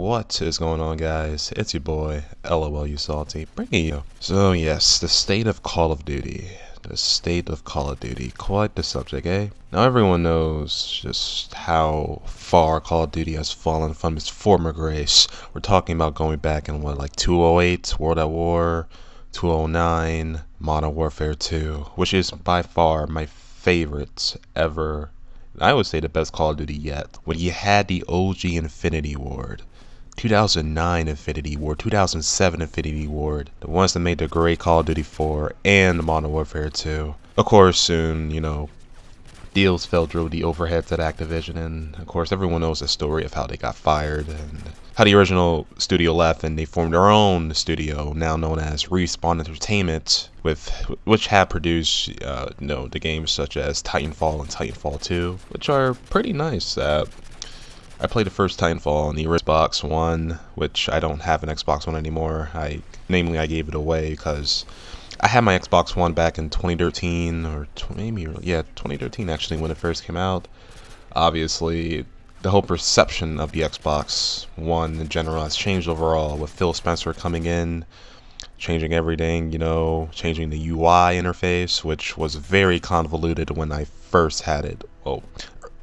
What is going on, guys? It's your boy, LOL You Salty, bringing you. So yes, the state of Call of Duty. The state of Call of Duty. Quite the subject, eh? Now everyone knows just how far Call of Duty has fallen from its former grace. We're talking about going back in what, like 208, World at War, 209, Modern Warfare 2, which is by far my favorite ever. I would say the best Call of Duty yet. When you had the OG Infinity Ward, 2009 Infinity Ward, 2007 Infinity Ward, the ones that made the great Call of Duty 4 and Modern Warfare 2. Of course, soon, deals fell through the overheads at Activision, and of course everyone knows the story of how they got fired and how the original studio left and they formed their own studio, now known as Respawn Entertainment, which have produced the games such as Titanfall and Titanfall 2, which are pretty nice. I played the first Titanfall on the Xbox One, which I don't have an Xbox One anymore. I gave it away because I had my Xbox One back in 2013 or 2013 actually, when it first came out. Obviously, the whole perception of the Xbox One in general has changed overall, with Phil Spencer coming in, changing everything, changing the UI interface, which was very convoluted when I first had it. Well,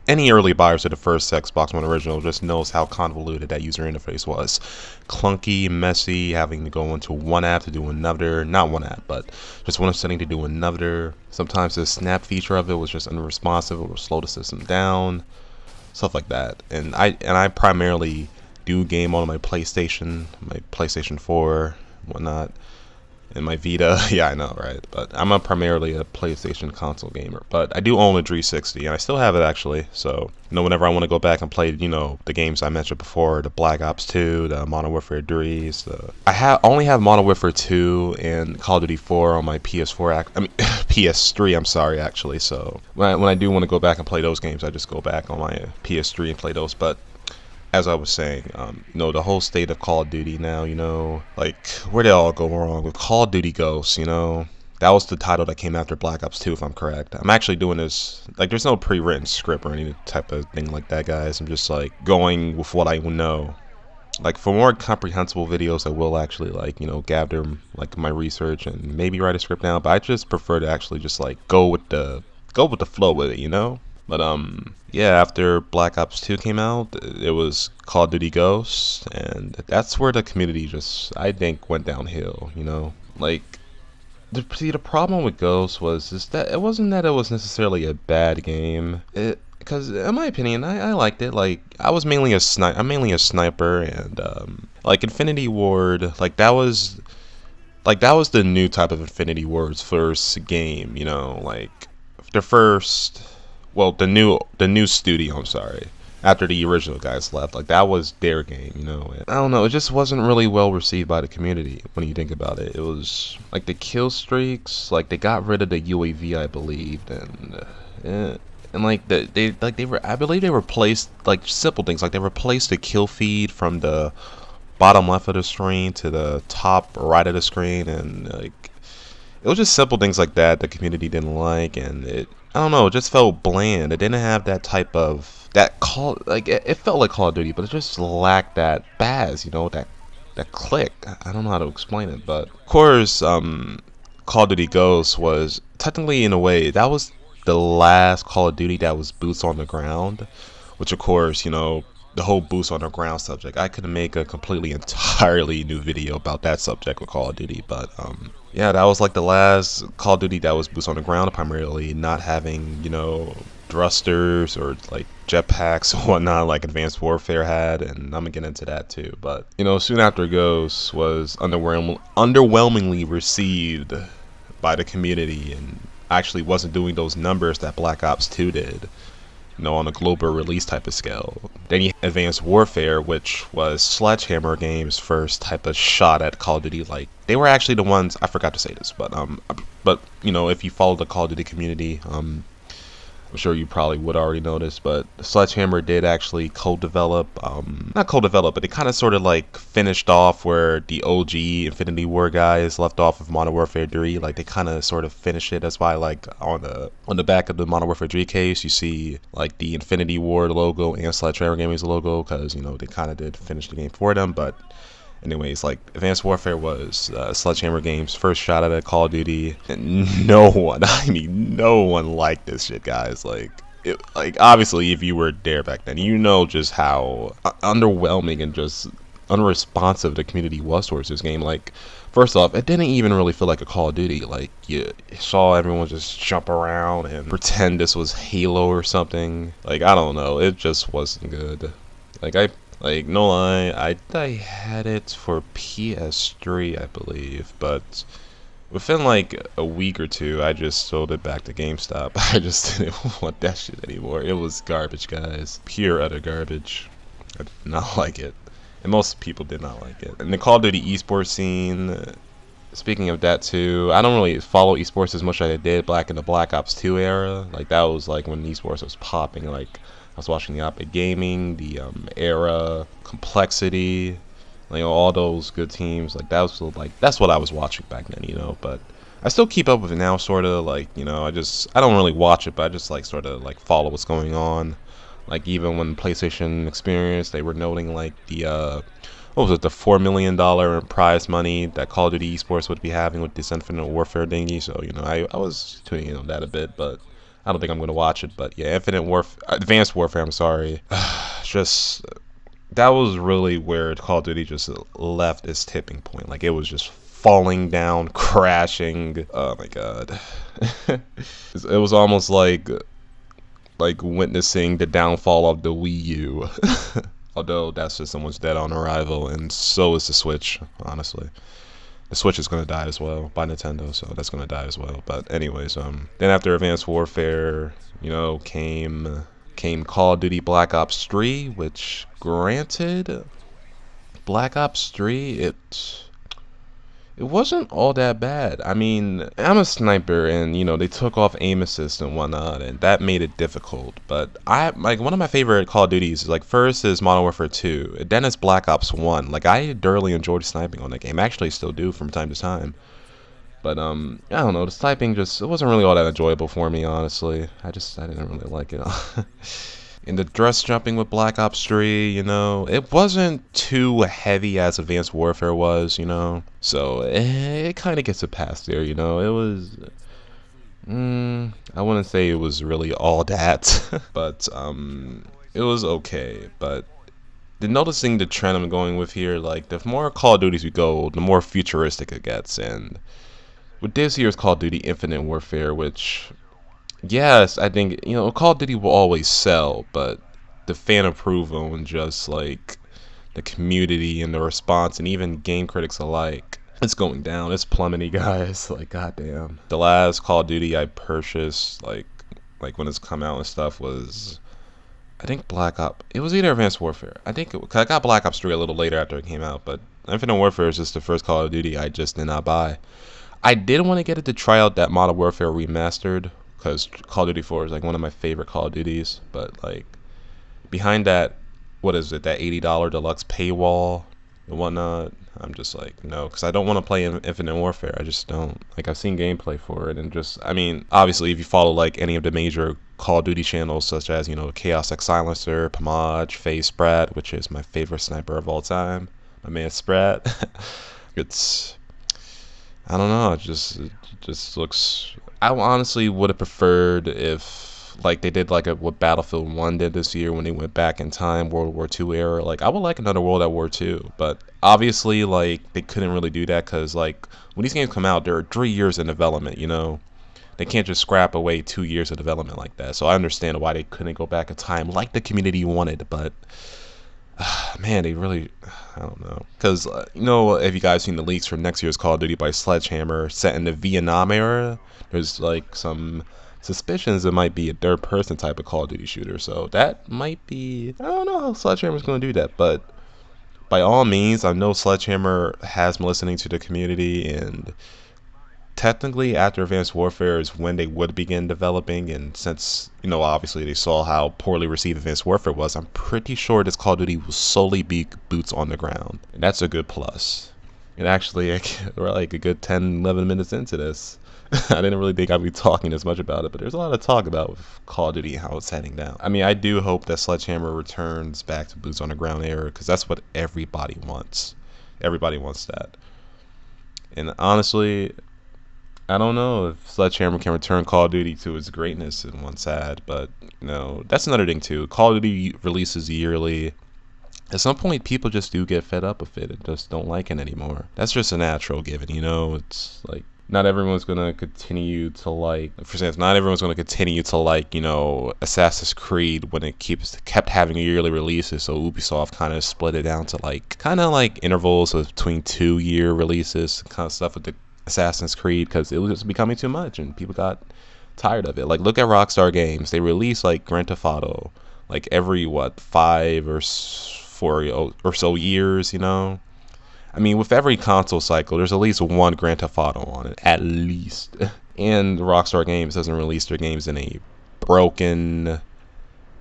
any early buyers of the first Xbox One original just knows how convoluted that user interface was. Clunky, messy, having to go into one app to do another. Not one app, but just one setting to do another. Sometimes the snap feature of it was just unresponsive. It would slow the system down. Stuff like that. And I primarily do game on my PlayStation 4, whatnot. And my Vita. Yeah, I know, right? But I'm primarily a PlayStation console gamer. But I do own a 360, and I still have it actually. So, whenever I want to go back and play, the games I mentioned before, the Black Ops 2, the Modern Warfare 3s, I only have Modern Warfare 2 and Call of Duty 4 on my PS4. PS3. I'm sorry, actually. So when I do want to go back and play those games, I just go back on my PS3 and play those. But as I was saying, the whole state of Call of Duty now, like, where did it all go wrong? With Call of Duty Ghosts, that was the title that came after Black Ops 2, if I'm correct. I'm actually doing this, like, there's no pre-written script or any type of thing like that, guys. I'm just, like, going with what I know. Like, for more comprehensible videos, I will actually, like, gather, like, my research and maybe write a script down, but I just prefer to actually just, like, go with the flow with it, But yeah, after Black Ops 2 came out, it was Call of Duty Ghosts, and that's where the community just, I think, went downhill, Like, the problem with Ghosts was that it wasn't that it was necessarily a bad game. Because in my opinion, I liked it. Like, I'm mainly a sniper, and like Infinity Ward, like that was the new type of Infinity Ward's first game, like the first. Well, the new studio, I'm sorry, after the original guys left, like that was their game, And I don't know, it just wasn't really well received by the community when you think about it. It was like the kill streaks, like they got rid of the UAV, I believe, and like I believe they replaced, like, simple things, like they replaced the kill feed from the bottom left of the screen to the top right of the screen, and like it was just simple things like that the community didn't like, and I don't know, it just felt bland. It didn't have that type of, it felt like Call of Duty, but it just lacked that buzz, that click. I don't know how to explain it, but of course, Call of Duty Ghosts was technically, in a way, that was the last Call of Duty that was boots on the ground, which of course, the whole boots on the ground subject, I could make a entirely new video about that subject with Call of Duty, but yeah, that was like the last Call of Duty that was boots on the ground, primarily not having, thrusters or like jetpacks or whatnot like Advanced Warfare had, and I'm gonna get into that too. But soon after Ghosts was underwhelmingly received by the community, and actually wasn't doing those numbers that Black Ops 2 did, on a global release type of scale. Then you had Advanced Warfare, which was Sledgehammer Games' first type of shot at Call of Duty. Like, they were actually the ones, I forgot to say this, but if you follow the Call of Duty community, I'm sure you probably would already notice, but Sledgehammer did actually co-develop, not co-develop, but they kind of sort of like finished off where the OG Infinity War guys left off of Modern Warfare 3. Like they kind of sort of finished it. That's why like on the back of the Modern Warfare 3 case, you see like the Infinity War logo and Sledgehammer Gaming's logo, because you know they kind of did finish the game for them. But anyways, like Advanced Warfare was Sledgehammer Games' first shot at a Call of Duty, and no one, I mean, no one liked this shit, guys. Like obviously, if you were there back then, you know just how underwhelming and just unresponsive the community was towards this game. Like, first off, it didn't even really feel like a Call of Duty. Like, you saw everyone just jump around and pretend this was Halo or something. Like, I don't know, it just wasn't good. Like, no lie, I had it for PS3, I believe, but within like a week or two, I just sold it back to GameStop. I just didn't want that shit anymore. It was garbage, guys. Pure, utter garbage. I did not like it. And most people did not like it. And the Call of Duty esports scene, speaking of that too, I don't really follow esports as much as I did back in the Black Ops 2 era. Like, that was like when esports was popping. Like, I was watching the Optic Gaming, the Era, Complexity, like all those good teams. Like that's what I was watching back then, you know. But I still keep up with it now, sort of. Like, you know, I don't really watch it, but I just like sort of like follow what's going on. Like even when PlayStation Experience, they were noting like the what was it, the $4 million in prize money that Call of Duty Esports would be having with this Infinite Warfare dingy. So you know, I was tuning in on that a bit, but I don't think I'm gonna watch it. But yeah, Advanced Warfare. I'm sorry. Just that was really where Call of Duty just left its tipping point. Like it was just falling down, crashing. Oh my god. It was almost like witnessing the downfall of the Wii U. Although that system was dead on arrival, and so is the Switch, honestly. The Switch is gonna die as well by Nintendo, so that's gonna die as well. But anyways, then after Advanced Warfare, you know, came Call of Duty Black Ops 3, which granted, Black Ops 3, it wasn't all that bad. I mean, I'm a sniper, and you know they took off aim assist and whatnot, and that made it difficult. But I like one of my favorite Call of Duties is like first is Modern Warfare 2, and then it's Black Ops 1. Like I thoroughly enjoyed sniping on that game. I actually still do from time to time. But I don't know, the sniping it wasn't really all that enjoyable for me, honestly. I didn't really like it. In the dress jumping with Black Ops 3, you know, it wasn't too heavy as Advanced Warfare was, you know. So it kind of gets a pass there, you know. It was, I wouldn't say it was really all that, but it was okay. But noticing the trend I'm going with here, like the more Call of Duties we go, the more futuristic it gets. And with this year's Call of Duty Infinite Warfare, which, yes, I think, you know, Call of Duty will always sell, but the fan approval and just like the community and the response and even game critics alike, it's going down. It's plummeting, guys. Like, goddamn. The last Call of Duty I purchased, like when it's come out and stuff, was I think Black Ops. It was either Advanced Warfare. I got Black Ops 3 a little later after it came out, but Infinite Warfare is just the first Call of Duty I just did not buy. I did want to get it to try out that Modern Warfare Remastered, because Call of Duty 4 is like one of my favorite Call of Duties, but like behind that, what is it, that $80 deluxe paywall and whatnot, I'm just like, no, because I don't want to play Infinite Warfare. I just don't. Like, I've seen gameplay for it, and just, I mean, obviously if you follow like any of the major Call of Duty channels, such as, you know, Chaos X Silencer, Pamaj, FaZe Sprat, which is my favorite sniper of all time, my man Sprat, it's, I don't know, it just looks, I honestly would have preferred if like they did like what Battlefield 1 did this year when they went back in time, World War II era. Like I would like another World at War II, but obviously like they couldn't really do that because like when these games come out, there are 3 years in development, you know. They can't just scrap away 2 years of development like that. So I understand why they couldn't go back in time like the community wanted, but man, they really, I don't know. Because, you know, have you guys seen the leaks for next year's Call of Duty by Sledgehammer set in the Vietnam era? There's like some suspicions it might be a third-person type of Call of Duty shooter. So that might be, I don't know how Sledgehammer's going to do that. But by all means, I know Sledgehammer has been listening to the community, and technically after Advanced Warfare is when they would begin developing, and since, you know, obviously they saw how poorly received Advanced Warfare was, I'm pretty sure this Call of Duty will solely be boots on the ground, and that's a good plus. And actually, we're like a good 10-11 minutes into this. I didn't really think I'd be talking as much about it, but there's a lot to talk about with Call of Duty and how it's heading down. I mean, I do hope that Sledgehammer returns back to boots on the ground era, because that's what everybody wants. Everybody wants that. And honestly, I don't know if Sledgehammer can return Call of Duty to its greatness in one side, but you know, that's another thing too. Call of Duty releases yearly. At some point, people just do get fed up with it and just don't like it anymore. That's just a natural given, you know. It's like not everyone's gonna continue to like, for instance, not everyone's gonna continue to like, you know, Assassin's Creed when it kept having yearly releases. So Ubisoft kind of split it down to like kind of like intervals of between 2-year releases, kind of stuff with the Assassin's Creed, because it was just becoming too much and people got tired of it. Like, look at Rockstar Games. They release like Grand Theft Auto like every 5 or 4 or so years, you know. I mean, with every console cycle, there's at least one Grand Theft Auto on it, at least. And Rockstar Games doesn't release their games in a broken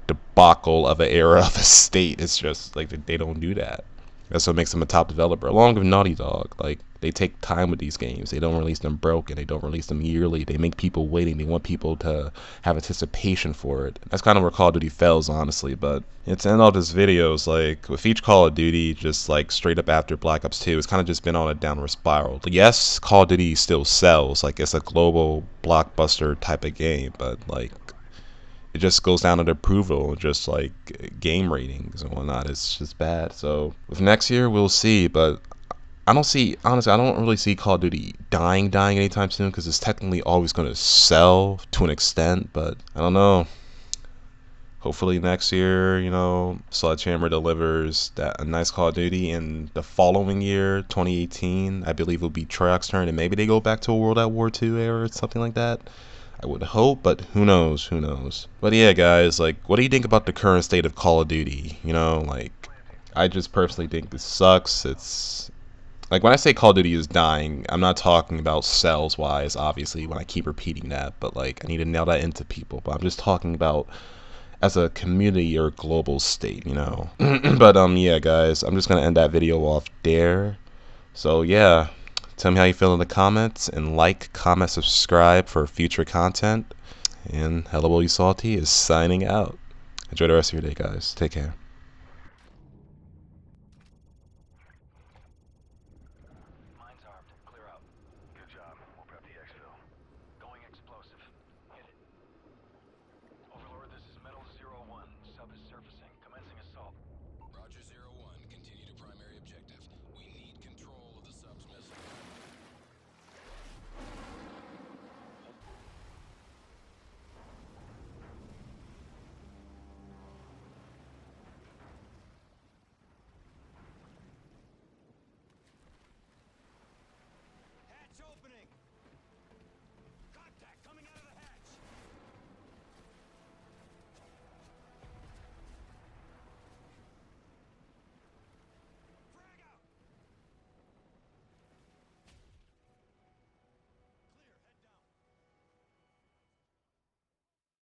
debacle of an era of a state. It's just like they don't do that. That's what makes them a top developer, along with Naughty Dog. Like, they take time with these games. They don't release them broken. They don't release them yearly. They make people waiting. They want people to have anticipation for it. That's kind of where Call of Duty fails, honestly. But to end all this videos, like, with each Call of Duty, just like straight up after Black Ops 2, it's kind of just been on a downward spiral. Yes, Call of Duty still sells. Like, it's a global blockbuster type of game, but like, it just goes down to the approval, just like game ratings and whatnot. It's just bad. So with next year, we'll see. But I don't see, honestly, I don't really see Call of Duty dying anytime soon, because it's technically always going to sell to an extent. But I don't know. Hopefully next year, you know, Sledgehammer delivers a nice Call of Duty, and the following year, 2018, I believe will be Treyarch's turn, and maybe they go back to a World at War II era or something like that. I would hope, but who knows, who knows. But yeah, guys, like, what do you think about the current state of Call of Duty? You know, like, I just personally think this sucks. It's, like, when I say Call of Duty is dying, I'm not talking about sales-wise, obviously, when I keep repeating that, but, like, I need to nail that into people. But I'm just talking about as a community or global state, you know. But, yeah, guys, I'm just gonna end that video off there. So, yeah. Tell me how you feel in the comments, and like, comment, subscribe for future content. And Hello Will You Salty is signing out. Enjoy the rest of your day, guys. Take care.